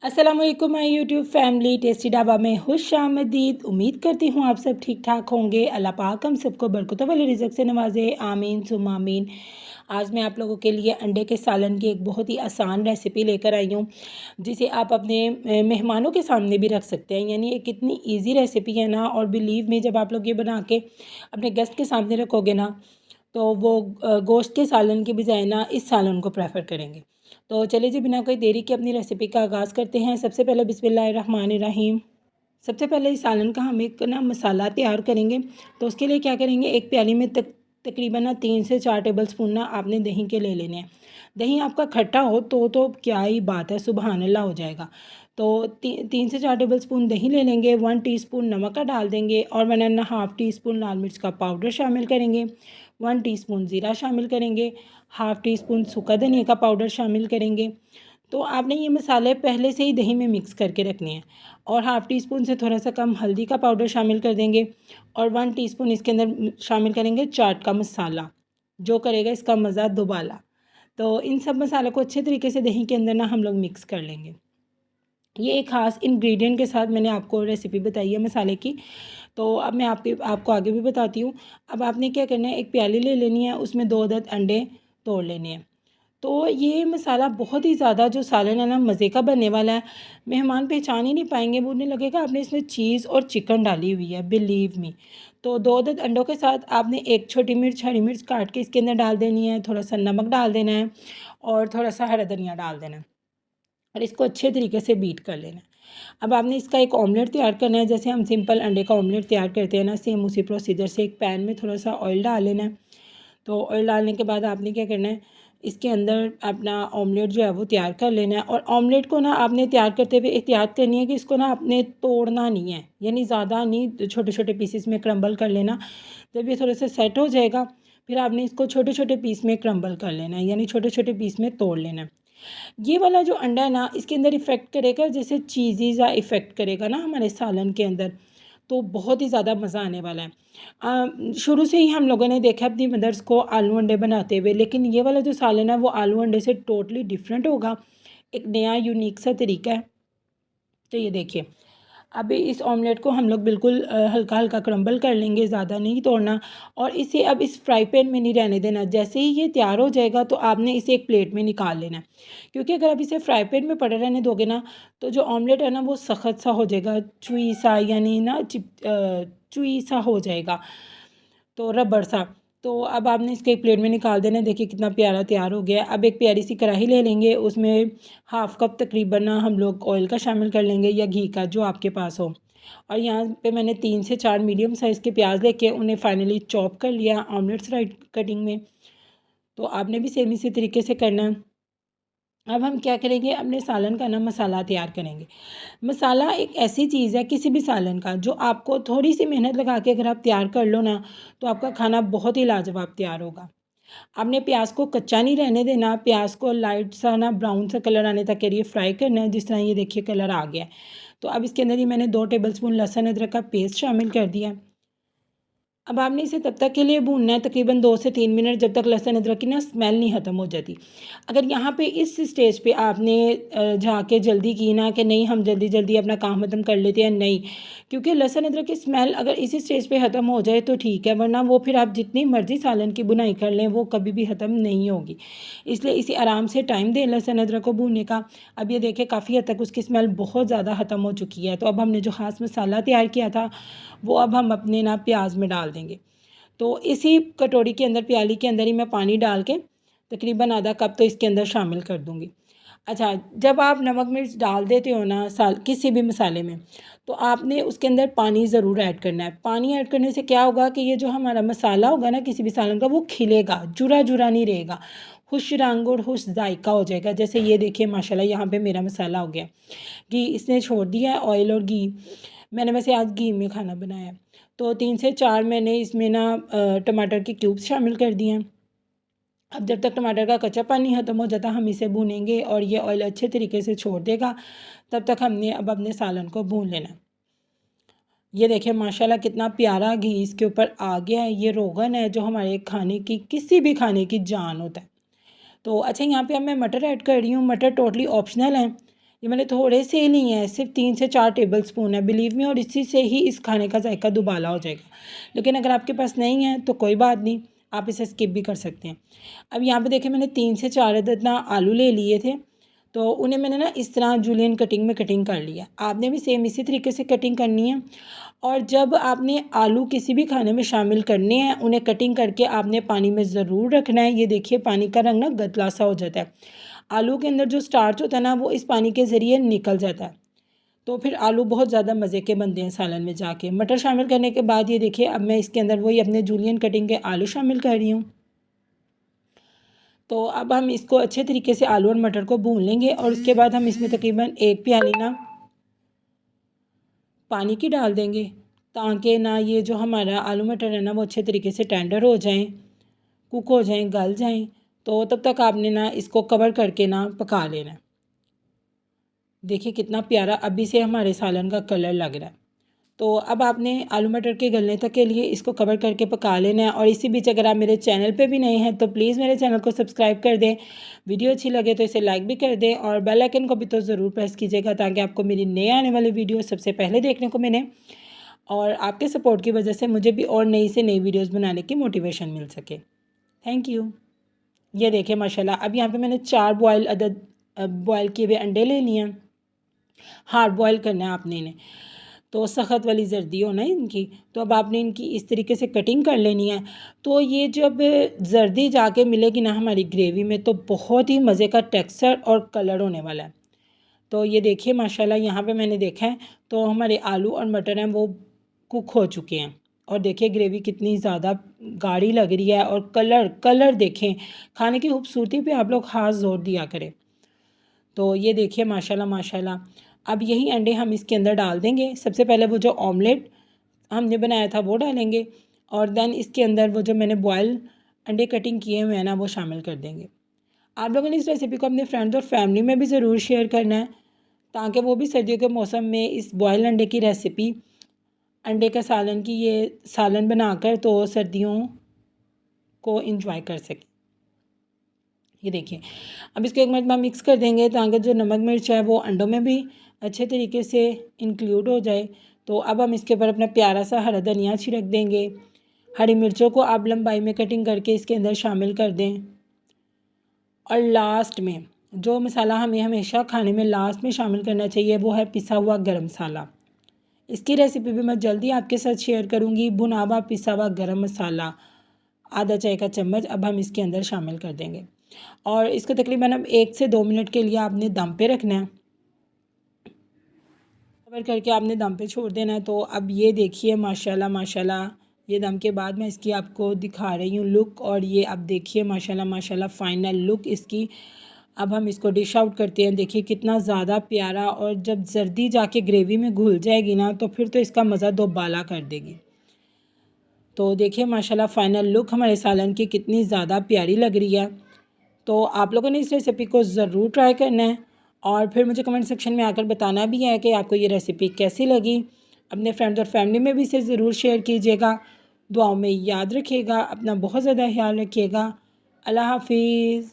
अस्सलाम वालेकुम my YouTube family. Tasty dhaba में खुशामदीद। उम्मीद करती हूँ आप सब ठीक ठाक होंगे। अल्लाह पाक हम सबको बरकतों वाले रिज़्क़ से नवाजे, आमीन सुम्मा आमीन। आज मैं आप लोगों के लिए अंडे के सालन की एक बहुत ही आसान रेसिपी लेकर आई हूँ, जिसे आप अपने मेहमानों के सामने भी रख सकते हैं। यानी एक इतनी ईजी रेसिपी है ना, और बिलीव में जब आप लोग ये बना के अपने गेस्ट के सामने रखोगे ना, तो वो गोश्त के सालन की बजाय ना इस सालन को प्रेफर करेंगे। तो चलिए जी, बिना कोई देरी के अपनी रेसिपी का आगाज़ करते हैं। सबसे पहले बिस्मिल्लाहिर्रहमानिर्रहीम। सबसे पहले इस सालन का हम एक ना मसाला तैयार करेंगे। तो उसके लिए क्या करेंगे, एक प्याली में तकरीबन ना 3 से 4 टेबल स्पून ना आपने दही के ले लेने हैं। दही आपका खट्टा हो तो क्या ही बात है, सुबहान अल्लाह हो जाएगा। तो 3 से 4 टेबल स्पून दही ले लेंगे, 1 टीस्पून नमक का डाल देंगे, और 1.5 टीस्पून लाल मिर्च का पाउडर शामिल करेंगे, 1 टीस्पून ज़ीरा शामिल करेंगे, हाफ़ टी स्पून सूखा धनिया का पाउडर शामिल करेंगे। तो आपने ये मसाले पहले से ही दही में मिक्स करके रखने हैं। और हाफ़ टी स्पून से थोड़ा सा कम हल्दी का पाउडर शामिल कर देंगे, और 1 टीस्पून इसके अंदर शामिल करेंगे चाट का मसाला, जो करेगा इसका मज़ा दुबाला। तो इन सब मसालों को अच्छे तरीके से दही के अंदर ना हम लोग मिक्स कर लेंगे। ये एक ख़ास इंग्रेडिएंट के साथ मैंने आपको रेसिपी बताई है मसाले की। तो अब मैं आपको आगे भी बताती हूँ। अब आपने क्या करना है, एक प्याली ले लेनी है, उसमें 2 अदद अंडे तोड़ लेने हैं। तो ये मसाला बहुत ही ज़्यादा जो सालन है ना, मज़े का बनने वाला है। मेहमान पहचान ही नहीं पाएंगे, वो उन्हें लगेगा आपने इसमें चीज़ और चिकन डाली हुई है, बिलीव मी। तो 2 अदद अंडों के साथ आपने एक छोटी मिर्च, हरी मिर्च काट के इसके अंदर डाल देनी है, थोड़ा सा नमक डाल देना है, और थोड़ा सा हरा धनिया डाल देना है, और इसको अच्छे तरीके से बीट कर लेना है। अब आपने इसका एक ऑमलेट तैयार करना है। जैसे हम सिंपल अंडे का ऑमलेट तैयार करते हैं ना, सेम उसी प्रोसीजर से एक पैन में थोड़ा सा ऑयल डाल लेना है। तो ऑयल डालने के बाद आपने क्या करना है, इसके अंदर अपना ऑमलेट जो है वो तैयार कर लेना है। और ऑमलेट को ना आपने तैयार करते हुए एहतियात करनी है कि इसको ना आपने तोड़ना नहीं है, यानी ज़्यादा नहीं, छोटे छोटे पीसेस में क्रम्बल कर लेना। जब ये थोड़ा सा सेट हो जाएगा, फिर आपने इसको छोटे छोटे पीस में क्रम्बल कर लेना है, यानी छोटे छोटे पीस में तोड़ लेना है। ये वाला जो अंडा है ना, इसके अंदर इफ़ेक्ट करेगा, जैसे चीज़ी सा इफ़ेक्ट करेगा ना हमारे सालन के अंदर। तो बहुत ही ज़्यादा मज़ा आने वाला है। शुरू से ही हम लोगों ने देखा अपनी मदर्स को आलू अंडे बनाते हुए, लेकिन ये वाला जो सालन है वो आलू अंडे से टोटली डिफरेंट होगा। एक नया यूनिक सा तरीका है। तो ये देखिए, अभी इस ऑमलेट को हम लोग बिल्कुल हल्का हल्का क्रम्बल कर लेंगे, ज़्यादा नहीं तोड़ना। और इसे अब इस फ्राई पैन में नहीं रहने देना। जैसे ही ये तैयार हो जाएगा तो आपने इसे एक प्लेट में निकाल लेना है, क्योंकि अगर आप इसे फ्राई पैन में पड़े रहने दोगे ना, तो जो ऑमलेट है ना वो सख्त सा हो जाएगा, चुई सा, यानी ना चुई सा हो जाएगा, तो रबड़ सा। तो अब आपने इसके एक प्लेट में निकाल देना है। देखिए कितना प्यारा तैयार हो गया है। अब एक प्यारी सी कढ़ाई ले लेंगे, उसमें हाफ़ कप तकरीबन ना हम लोग ऑयल का शामिल कर लेंगे, या घी का, जो आपके पास हो। और यहाँ पे मैंने 3 से 4 मीडियम साइज़ के प्याज लेके उन्हें फाइनली चॉप कर लिया ऑमलेट स्लाइड कटिंग में। तो आपने भी सेम इसी तरीके से करना है। अब हम क्या करेंगे, अपने सालन का ना मसाला तैयार करेंगे। मसाला एक ऐसी चीज़ है किसी भी सालन का, जो आपको थोड़ी सी मेहनत लगा के अगर आप तैयार कर लो ना, तो आपका खाना बहुत ही लाजवाब तैयार होगा। आपने प्याज को कच्चा नहीं रहने देना, प्याज को लाइट सा ना ब्राउन सा कलर आने तक के लिए फ्राई करना है। जिस तरह ये देखिए कलर आ गया है, तो अब इसके अंदर ही मैंने 2 टेबलस्पून लहसुन अदरक का पेस्ट शामिल कर दिया है। अब आपने इसे तब तक के लिए भूनना है, तकरीबन 2 से 3 मिनट, जब तक लहसुन अदरक की ना स्मेल नहीं ख़त्म हो जाती। अगर यहाँ पे इस स्टेज पे आपने जाके जल्दी की ना कि नहीं हम जल्दी जल्दी अपना काम ख़त्म कर लेते हैं, नहीं, क्योंकि लहसुन अदरक की स्मेल अगर इसी स्टेज पे ख़त्म हो जाए तो ठीक है, वरना वो फिर आप जितनी मर्ज़ी सालन की बुनाई कर लें वो कभी भी ख़त्म नहीं होगी। इसलिए इसे आराम से टाइम दें लहसुन अदरक को भूनने का। अब ये देखिए काफ़ी हद तक उसकी स्मेल बहुत ज़्यादा ख़त्म हो चुकी है। तो अब हमने जो ख़ास मसाला तैयार किया था, वो अब हम अपने ना प्याज में डाल देंगे। तो इसी कटोरी के अंदर, प्याली के अंदर ही मैं पानी डाल के तकरीबन आधा कप तो इसके अंदर शामिल कर दूँगी। अच्छा, जब आप नमक मिर्च डाल देते हो ना किसी भी मसाले में, तो आपने उसके अंदर पानी ज़रूर ऐड करना है। पानी ऐड करने से क्या होगा कि ये जो हमारा मसाला होगा ना किसी भी सालन का, वो खिलेगा, जुरा जुरा नहीं रहेगा, खुश रंग और खुश जायका हो जाएगा। जैसे ये देखिए माशाल्लाह यहाँ पे मेरा मसाला हो गया। घी इसने छोड़ दिया है, ऑयल और घी। मैंने वैसे आज घी में खाना बनाया है। तो 3 से 4 मैंने इसमें ना टमाटर के क्यूब्स शामिल कर दिए हैं। अब जब तक टमाटर का कच्चा पानी ख़त्म हो जाता हम इसे भूनेंगे, और ये ऑयल अच्छे तरीके से छोड़ देगा। तब तक हमने अब अपने सालन को भून लेना है। ये देखिए माशाल्लाह कितना प्यारा घी इसके ऊपर आ गया है। ये रोगन है जो हमारे खाने की, किसी भी खाने की जान होता है। तो अच्छा, यहाँ पे अब मैं मटर ऐड कर रही हूँ। मटर टोटली ऑप्शनल है, ये मैंने थोड़े से ही नहीं है, सिर्फ 3 से 4 टेबल स्पून है, बिलीव मी, और इसी से ही इस खाने का जायका दुबाला हो जाएगा। लेकिन अगर आपके पास नहीं है तो कोई बात नहीं, आप इसे स्किप भी कर सकते हैं। अब यहाँ पे देखिए मैंने 3 से 4 अदद ना आलू ले लिए थे, तो उन्हें मैंने ना इस तरह जूलियन कटिंग में कटिंग कर लिया। आपने भी सेम इसी तरीके से कटिंग करनी है। और जब आपने आलू किसी भी खाने में शामिल करने हैं, उन्हें कटिंग करके आपने पानी में ज़रूर रखना है। ये देखिए पानी का रंग ना गदला सा हो जाता है, आलू के अंदर जो स्टार्च होता है ना वो इस पानी के ज़रिए निकल जाता है, तो फिर आलू बहुत ज़्यादा मज़े के बनते हैं सालन में जाके। मटर शामिल करने के बाद ये देखिए अब मैं इसके अंदर वही अपने जूलियन कटिंग के आलू शामिल कर रही हूँ। तो अब हम इसको अच्छे तरीके से आलू और मटर को भून लेंगे और उसके बाद हम इसमें तकरीबन 1 प्याली ना पानी की डाल देंगे, ताकि ना ये जो हमारा आलू मटर है ना वो अच्छे तरीके से टेंडर हो जाएं, कुक हो जाएं, गल जाएं। तो तब तक आपने ना इसको कवर करके ना पका लेना है। देखिए कितना प्यारा अभी से हमारे सालन का कलर लग रहा है। तो अब आपने आलू मटर के गलने तक के लिए इसको कवर करके पका लेना है। और इसी बीच अगर आप मेरे चैनल पे भी नए हैं तो प्लीज़ मेरे चैनल को सब्सक्राइब कर दें, वीडियो अच्छी लगे तो इसे लाइक भी कर दें और बेल आइकन को भी तो ज़रूर प्रेस कीजिएगा, ताकि आपको मेरी नए आने वाली वीडियो सबसे पहले देखने को मिले और आपके सपोर्ट की वजह से मुझे भी और नई से नई वीडियोज़ बनाने की मोटिवेशन मिल सके। Thank you. ये देखिए माशाल्लाह अब यहाँ पे मैंने 4 बॉयल किए हुए अंडे ले लिए हैं। हार्ड बॉयल करना है आपने इन्हें, तो सख्त वाली जर्दी हो ना इनकी, तो अब आपने इनकी इस तरीके से कटिंग कर लेनी है। तो ये जब जर्दी जाके मिलेगी ना हमारी ग्रेवी में, तो बहुत ही मज़े का टेक्सचर और कलर होने वाला है। तो ये देखिए माशाल्लाह यहाँ पे मैंने देखा है तो हमारे आलू और मटर हैं वो कुक हो चुके हैं। और देखिए ग्रेवी कितनी ज़्यादा गाढ़ी लग रही है और कलर कलर देखें, खाने की खूबसूरती पे आप लोग ख़ास ज़ोर दिया करें। तो ये देखिए माशाल्लाह माशाल्लाह। अब यही अंडे हम इसके अंदर डाल देंगे। सबसे पहले वो जो ऑमलेट हमने बनाया था वो डालेंगे और देन इसके अंदर वो जो मैंने बॉयल अंडे कटिंग किए हुए हैं ना वो शामिल कर देंगे। आप लोगों ने इस रेसिपी को अपने फ्रेंड्स और फैमिली में भी ज़रूर शेयर करना है, ताकि वो भी सर्दियों के मौसम में इस बॉयल अंडे की रेसिपी, अंडे का सालन की ये सालन बनाकर तो सर्दियों को इंजॉय कर सकें। ये देखिए अब इसको एक मिनट में मिक्स कर देंगे, ताकि जो नमक मिर्च है वो अंडों में भी अच्छे तरीके से इंक्लूड हो जाए। तो अब हम इसके ऊपर अपना प्यारा सा हरा धनिया छिड़क देंगे। हरी मिर्चों को आप लंबाई में कटिंग करके इसके अंदर शामिल कर दें। और लास्ट में जो मसाला हमें हमेशा खाने में लास्ट में शामिल करना चाहिए वो है पिसा हुआ गरम मसाला। इसकी रेसिपी भी मैं जल्दी आपके साथ शेयर करूँगी। भुना हुआ पिसा हुआ गरम मसाला आधा चाय का चम्मच अब हम इसके अंदर शामिल कर देंगे और इसको तकरीबन अब 1 से 2 मिनट के लिए आपने दम पे रखना है। कवर करके आपने दम पे छोड़ देना है। तो अब ये देखिए माशाल्लाह माशाल्लाह, ये दम के बाद मैं इसकी आपको दिखा रही हूँ लुक, और ये अब देखिए माशाल्लाह माशाल्लाह फ़ाइनल लुक इसकी। अब हम इसको डिश आउट करते हैं। देखिए कितना ज़्यादा प्यारा, और जब जर्दी जाके ग्रेवी में घुल जाएगी ना तो फिर तो इसका मज़ा दोबाला कर देगी। तो देखिए माशाल्लाह फ़ाइनल लुक हमारे सालन की कितनी ज़्यादा प्यारी लग रही है। तो आप लोगों ने इस रेसिपी को ज़रूर ट्राई करना है और फिर मुझे कमेंट सेक्शन में आकर बताना भी है कि आपको ये रेसिपी कैसी लगी। अपने फ्रेंड्स और फैमिली में भी इसे ज़रूर शेयर कीजिएगा। दुआओं में याद रखिएगा, अपना बहुत ज़्यादा ख्याल रखिएगा। अल्लाह हाफिज़।